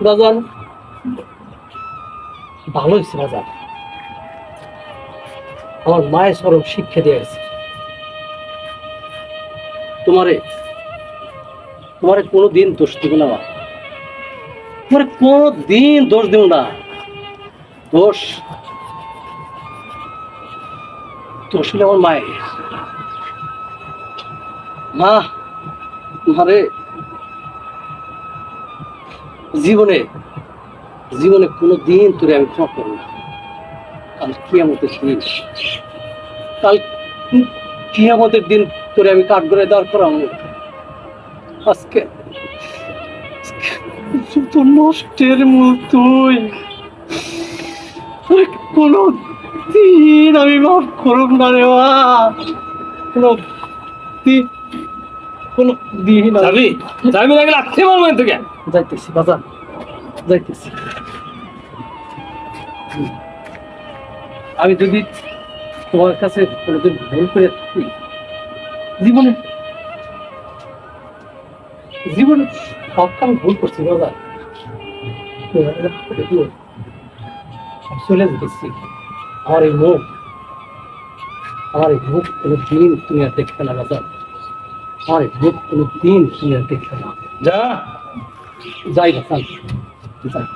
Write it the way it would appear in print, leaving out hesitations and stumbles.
বাজান ভালো হয়েছে বাজান, আমার মায়ের চরম শিক্ষা দিয়ে গেছে। তোমারে তোমারে কোনোদিন দোষ দিব না মা, তোমারে কোনোদিন দোষ দিব না। দোষ দোষ হলে আমার মায়ের। মা তোমারে জীবনে জীবনে কোনোদিন তোরে আমি ক্ষমা করবো না। কাল কিয়ামতের দিন, কাল কিয়ামতের দিন তোরে আমি কাঠগড়ে দাঁড় করাবো। আজকে যত নষ্টের মূল তুই, কোনো দিন আমি মাফ করব না রে মা, কোনো দিন কোনো দিন যাবি যাবি না গেলে আজকে মারবো এখান থেকে। যাইতেছি বাজার, যাইতেছি। আমি যদি তোমার কাছে কোনোদিন ভুল করে থাকি, জীবনে জীবনে সব আমি ভুল করছি বাজার, চলে যেতেছি। আমার এই মুখ কোনো দিন তুমি আর দেখবে না বাজার, আমার এই মুখ কোনো দিন তুমি আর দেখবে না। যা যাই বাজার, যাই।